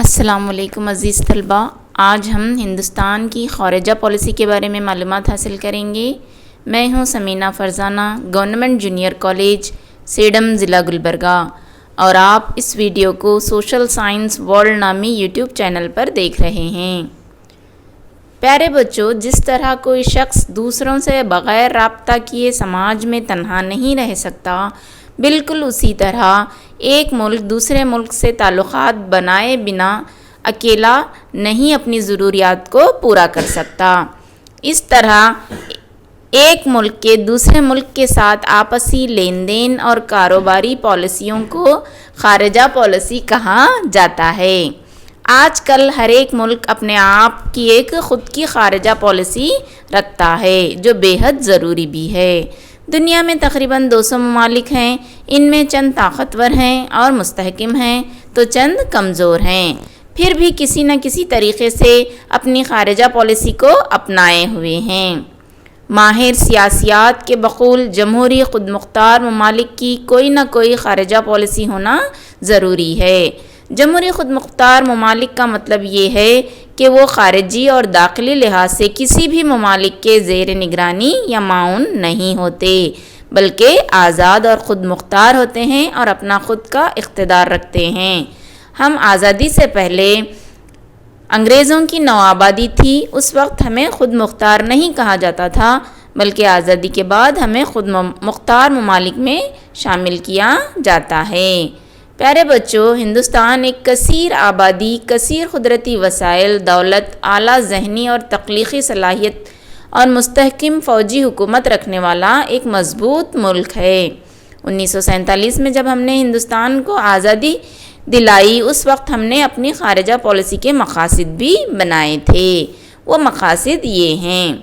السلام علیکم عزیز طلبہ، آج ہم ہندوستان کی خارجہ پالیسی کے بارے میں معلومات حاصل کریں گے۔ میں ہوں Samina Farzana, government junior college Sedam, ضلع گلبرگہ، اور آپ اس ویڈیو کو سوشل سائنس ورلڈ نامی یوٹیوب چینل پر دیکھ رہے ہیں۔ پیارے بچوں، جس طرح کوئی شخص دوسروں سے بغیر رابطہ کیے سماج میں تنہا نہیں رہ سکتا، بالکل اسی طرح ایک ملک دوسرے ملک سے تعلقات بنائے بنا اکیلا نہیں اپنی ضروریات کو پورا کر سکتا۔ اس طرح ایک ملک کے دوسرے ملک کے ساتھ آپسی لین دین اور کاروباری پالیسیوں کو خارجہ پالیسی کہا جاتا ہے۔ آج کل ہر ایک ملک اپنے آپ کی ایک خود کی خارجہ پالیسی رکھتا ہے، جو بے حد ضروری بھی ہے۔ دنیا میں تقریباً 200 ممالک ہیں، ان میں چند طاقتور ہیں اور مستحکم ہیں تو چند کمزور ہیں، پھر بھی کسی نہ کسی طریقے سے اپنی خارجہ پالیسی کو اپنائے ہوئے ہیں۔ ماہر سیاسیات کے بقول جمہوری خود مختار ممالک کی کوئی نہ کوئی خارجہ پالیسی ہونا ضروری ہے۔ جمہوری خود مختار ممالک کا مطلب یہ ہے کہ وہ خارجی اور داخلی لحاظ سے کسی بھی ممالک کے زیر نگرانی یا معاون نہیں ہوتے، بلکہ آزاد اور خود مختار ہوتے ہیں اور اپنا خود کا اقتدار رکھتے ہیں۔ ہم آزادی سے پہلے انگریزوں کی نوآبادی تھی، اس وقت ہمیں خود مختار نہیں کہا جاتا تھا، بلکہ آزادی کے بعد ہمیں خود مختار ممالک میں شامل کیا جاتا ہے۔ پیارے بچوں، ہندوستان ایک کثیر آبادی، کثیر قدرتی وسائل، دولت، اعلیٰ ذہنی اور تخلیقی صلاحیت اور مستحکم فوجی حکومت رکھنے والا ایک مضبوط ملک ہے۔ 1947 میں جب ہم نے ہندوستان کو آزادی دلائی، اس وقت ہم نے اپنی خارجہ پالیسی کے مقاصد بھی بنائے تھے۔ وہ مقاصد یہ ہیں: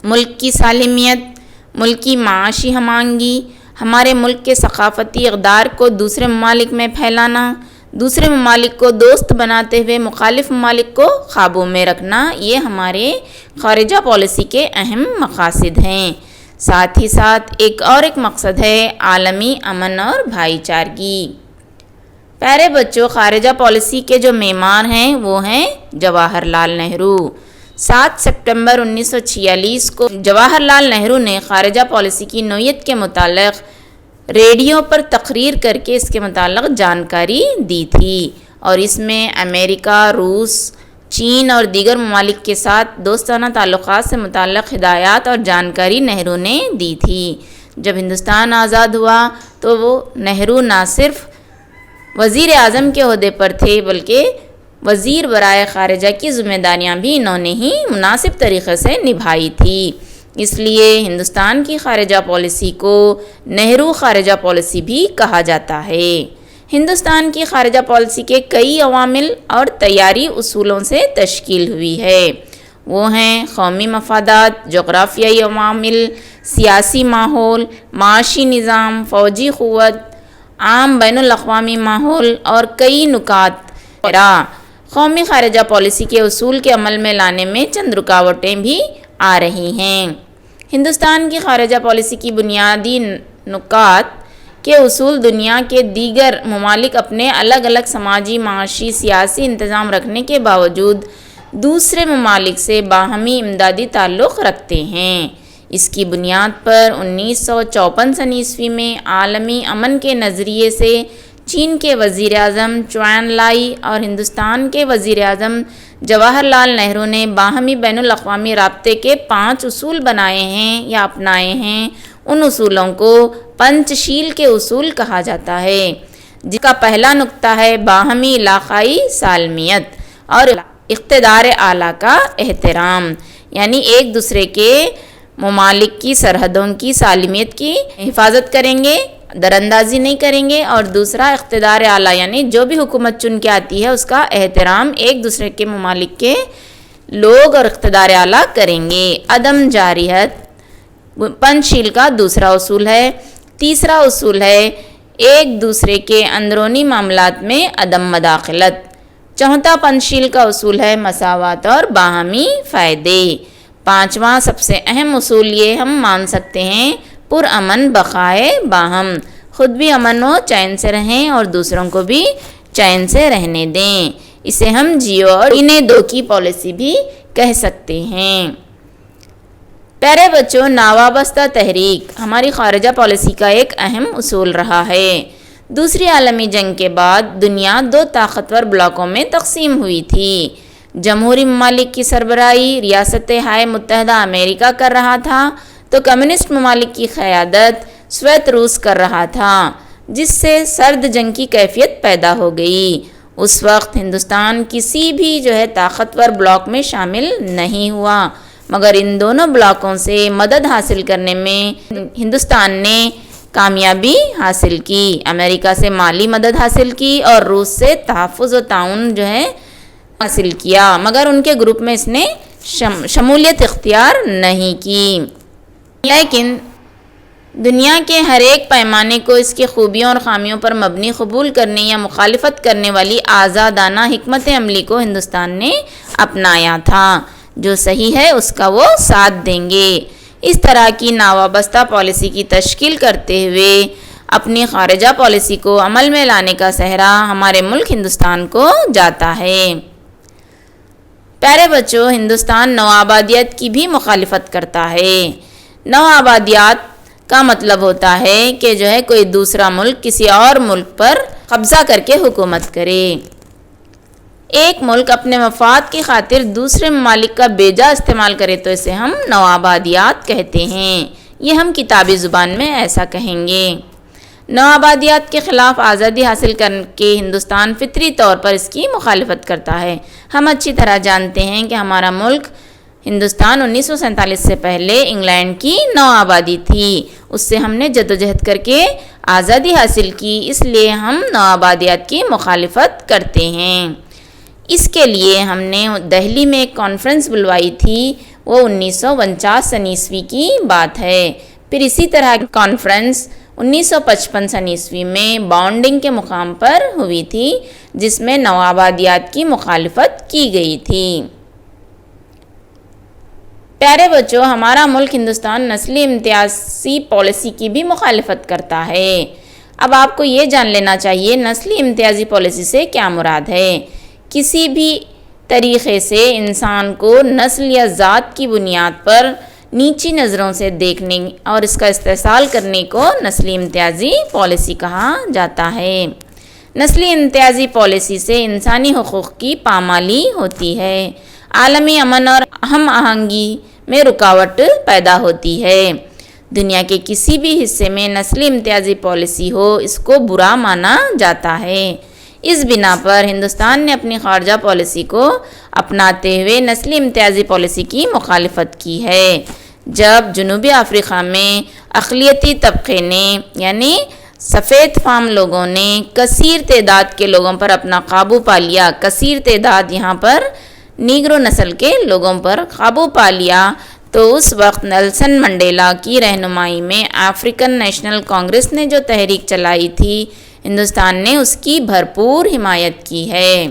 ملک کی سالمیت، ملک کی معاشی ہم آہنگی، ہمارے ملک کے ثقافتی اقدار کو دوسرے ممالک میں پھیلانا، دوسرے ممالک کو دوست بناتے ہوئے مخالف ممالک کو قابو میں رکھنا، یہ ہمارے خارجہ پالیسی کے اہم مقاصد ہیں۔ ساتھ ہی ساتھ ایک مقصد ہے عالمی امن اور بھائی چارگی۔ پیارے بچوں، خارجہ پالیسی کے جو معمار ہیں وہ ہیں جواہر لال نہرو۔ 7 سپتمبر 1946 کو جواہر لال نہرو نے خارجہ پالیسی کی نوعیت کے متعلق ریڈیو پر تقریر کر کے اس کے متعلق جانکاری دی تھی، اور اس میں امریکہ، روس، چین اور دیگر ممالک کے ساتھ دوستانہ تعلقات سے متعلق ہدایات اور جانکاری نہرو نے دی تھی۔ جب ہندوستان آزاد ہوا تو وہ نہرو نہ صرف وزیر اعظم کے عہدے پر تھے، بلکہ وزیر برائے خارجہ کی ذمہ داریاں بھی انہوں نے ہی مناسب طریقے سے نبھائی تھی۔ اس لیے ہندوستان کی خارجہ پالیسی کو نہرو خارجہ پالیسی بھی کہا جاتا ہے۔ ہندوستان کی خارجہ پالیسی کے کئی عوامل اور تیاری اصولوں سے تشکیل ہوئی ہے۔ وہ ہیں قومی مفادات، جغرافیائی عوامل، سیاسی ماحول، معاشی نظام، فوجی قوت، عام بین الاقوامی ماحول اور کئی نکات۔ قومی خارجہ پالیسی کے اصول کے عمل میں لانے میں چند رکاوٹیں بھی آ رہی ہیں۔ ہندوستان کی خارجہ پالیسی کی بنیادی نکات کے اصول دنیا کے دیگر ممالک اپنے الگ الگ سماجی، معاشی، سیاسی انتظام رکھنے کے باوجود دوسرے ممالک سے باہمی امدادی تعلق رکھتے ہیں۔ اس کی بنیاد پر 1954 میں عالمی امن کے نظریے سے چین کے وزیر اعظم چوان لائی اور ہندوستان کے وزیر اعظم جواہر لال نہرو نے باہمی بین الاقوامی رابطے کے 5 اصول بنائے ہیں یا اپنائے ہیں۔ ان اصولوں کو پنچ شیل کے اصول کہا جاتا ہے، جس کا پہلا نقطہ ہے باہمی علاقائی سالمیت اور اقتدار اعلیٰ کا احترام، یعنی ایک دوسرے کے ممالک کی سرحدوں کی سالمیت کی حفاظت کریں گے، دراندازی نہیں کریں گے، اور دوسرا اقتدار اعلیٰ، یعنی جو بھی حکومت چن کے آتی ہے اس کا احترام ایک دوسرے کے ممالک کے لوگ اور اقتدار اعلیٰ کریں گے۔ عدم جارحیت پنچ شیل کا دوسرا اصول ہے۔ تیسرا اصول ہے ایک دوسرے کے اندرونی معاملات میں عدم مداخلت۔ چوتھا پنچ شیل کا اصول ہے مساوات اور باہمی فائدے۔ پانچواں سب سے اہم اصول یہ ہم مان سکتے ہیں: پرامن بقائے باہم، خود بھی امن و چین سے رہیں اور دوسروں کو بھی چین سے رہنے دیں۔ اسے ہم جیو اور انہیں دو کی پالیسی بھی کہہ سکتے ہیں۔ پیارے بچوں، ناوابستہ تحریک ہماری خارجہ پالیسی کا ایک اہم اصول رہا ہے۔ دوسری عالمی جنگ کے بعد دنیا دو طاقتور بلاکوں میں تقسیم ہوئی تھی۔ جمہوری ممالک کی سربراہی ریاستہائے متحدہ امریکہ کر رہا تھا تو کمیونسٹ ممالک کی قیادت سوویت روس کر رہا تھا، جس سے سرد جنگ کی کیفیت پیدا ہو گئی۔ اس وقت ہندوستان کسی بھی طاقتور بلاک میں شامل نہیں ہوا، مگر ان دونوں بلاکوں سے مدد حاصل کرنے میں ہندوستان نے کامیابی حاصل کی۔ امریکہ سے مالی مدد حاصل کی اور روس سے تحفظ و تعاون حاصل کیا، مگر ان کے گروپ میں اس نے شمولیت اختیار نہیں کی۔ لیکن دنیا کے ہر ایک پیمانے کو اس کی خوبیوں اور خامیوں پر مبنی قبول کرنے یا مخالفت کرنے والی آزادانہ حکمت عملی کو ہندوستان نے اپنایا تھا۔ جو صحیح ہے اس کا وہ ساتھ دیں گے۔ اس طرح کی ناوابستہ پالیسی کی تشکیل کرتے ہوئے اپنی خارجہ پالیسی کو عمل میں لانے کا سہرا ہمارے ملک ہندوستان کو جاتا ہے۔ پیارے بچوں، ہندوستان نوآبادیات کی بھی مخالفت کرتا ہے۔ نوآبادیات کا مطلب ہوتا ہے کہ کوئی دوسرا ملک کسی اور ملک پر قبضہ کر کے حکومت کرے۔ ایک ملک اپنے مفاد کی خاطر دوسرے ممالک کا بیجا استعمال کرے تو اسے ہم نوآبادیات کہتے ہیں۔ یہ ہم کتابی زبان میں ایسا کہیں گے۔ نوآبادیات کے خلاف آزادی حاصل کر کے ہندوستان فطری طور پر اس کی مخالفت کرتا ہے۔ ہم اچھی طرح جانتے ہیں کہ ہمارا ملک ہندوستان 1947 سے پہلے انگلینڈ کی نوآبادی تھی۔ اس سے ہم نے جدوجہد کر کے آزادی حاصل کی، اس لیے ہم نوآبادیات کی مخالفت کرتے ہیں۔ اس کے لیے ہم نے دہلی میں ایک کانفرنس بلوائی تھی، وہ 1949 کی بات ہے۔ پھر اسی طرح کی کانفرنس 1955 میں باؤنڈنگ کے مقام پر ہوئی تھی، جس میں نوآبادیات کی مخالفت کی گئی تھی۔ پیارے بچوں، ہمارا ملک ہندوستان نسلی امتیازی پالیسی کی بھی مخالفت کرتا ہے۔ اب آپ کو یہ جان لینا چاہیے نسلی امتیازی پالیسی سے کیا مراد ہے۔ کسی بھی طریقے سے انسان کو نسل یا ذات کی بنیاد پر نیچی نظروں سے دیکھنے اور اس کا استحصال کرنے کو نسلی امتیازی پالیسی کہا جاتا ہے۔ نسلی امتیازی پالیسی سے انسانی حقوق کی پامالی ہوتی ہے، عالمی امن اور ہم آہنگی میں رکاوٹ پیدا ہوتی ہے۔ دنیا کے کسی بھی حصے میں نسلی امتیازی پالیسی ہو، اس کو برا مانا جاتا ہے۔ اس بنا پر ہندوستان نے اپنی خارجہ پالیسی کو اپناتے ہوئے نسلی امتیازی پالیسی کی مخالفت کی ہے۔ جب جنوبی افریقہ میں اقلیتی طبقے نے یعنی سفید فام لوگوں نے کثیر تعداد کے لوگوں پر اپنا قابو پا لیا، کثیر تعداد یہاں پر نیگرو نسل کے لوگوں پر قابو پا لیا، تو اس وقت نیلسن منڈیلا کی رہنمائی میں افریقن نیشنل کانگریس نے جو تحریک چلائی تھی، ہندوستان نے اس کی بھرپور حمایت کی ہے۔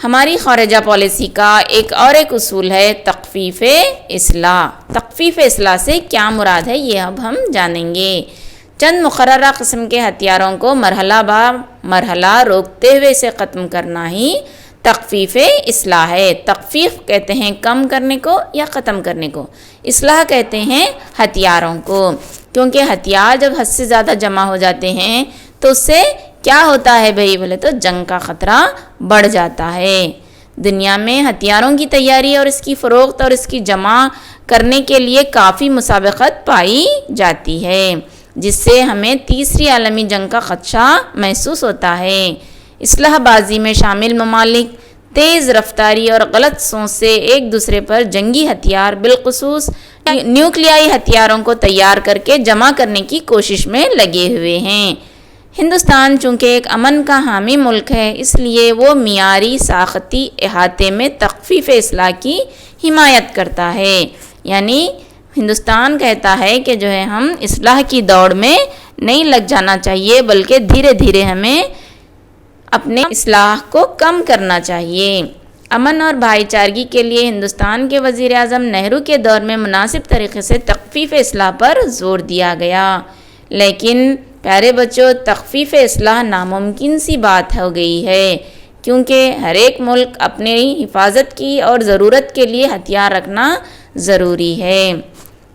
ہماری خارجہ پالیسی کا ایک اصول ہے تخفیف اصلاح۔ تخفیف اصلاح سے کیا مراد ہے یہ اب ہم جانیں گے۔ چند مقررہ قسم کے ہتھیاروں کو مرحلہ با مرحلہ روکتے ہوئے اسے ختم کرنا ہی تخفیف اصلاح ہے۔ تخفیف کہتے ہیں کم کرنے کو یا ختم کرنے کو، اصلاح کہتے ہیں ہتھیاروں کو، کیونکہ ہتھیار جب حد سے زیادہ جمع ہو جاتے ہیں تو اس سے کیا ہوتا ہے بولے تو جنگ کا خطرہ بڑھ جاتا ہے۔ دنیا میں ہتھیاروں کی تیاری اور اس کی فروخت اور اس کی جمع کرنے کے لیے کافی مسابقت پائی جاتی ہے، جس سے ہمیں تیسری عالمی جنگ کا خدشہ محسوس ہوتا ہے۔ اصلاح بازی میں شامل ممالک تیز رفتاری اور غلط سوچ سے ایک دوسرے پر جنگی ہتھیار بالخصوص نیوکلیائی ہتھیاروں کو تیار کر کے جمع کرنے کی کوشش میں لگے ہوئے ہیں۔ ہندوستان چونکہ ایک امن کا حامی ملک ہے، اس لیے وہ معیاری ساختی احاطے میں تخفیف اصلاح کی حمایت کرتا ہے۔ یعنی ہندوستان کہتا ہے کہ ہم اصلاح کی دوڑ میں نہیں لگ جانا چاہیے، بلکہ دھیرے دھیرے ہمیں اپنے اصلاح کو کم کرنا چاہیے۔ امن اور بھائی چارگی کے لیے ہندوستان کے وزیر اعظم نہرو کے دور میں مناسب طریقے سے تخفیف اصلاح پر زور دیا گیا، لیکن پیارے بچوں، تخفیف اصلاح ناممکن سی بات ہو گئی ہے، کیونکہ ہر ایک ملک اپنی حفاظت کی اور ضرورت کے لیے ہتھیار رکھنا ضروری ہے،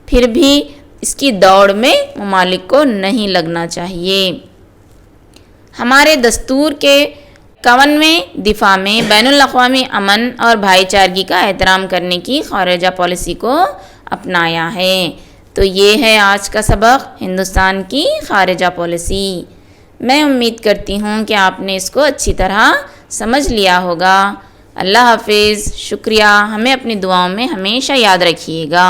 پھر بھی اس کی دوڑ میں ممالک کو نہیں لگنا چاہیے۔ ہمارے دستور کے 51ویں دفاع میں بین الاقوامی امن اور بھائی چارگی کا احترام کرنے کی خارجہ پالیسی کو اپنایا ہے۔ تو یہ ہے آج کا سبق، ہندوستان کی خارجہ پالیسی۔ میں امید کرتی ہوں کہ آپ نے اس کو اچھی طرح سمجھ لیا ہوگا۔ اللہ حافظ، شکریہ، ہمیں اپنی دعاؤں میں ہمیشہ یاد رکھیے گا۔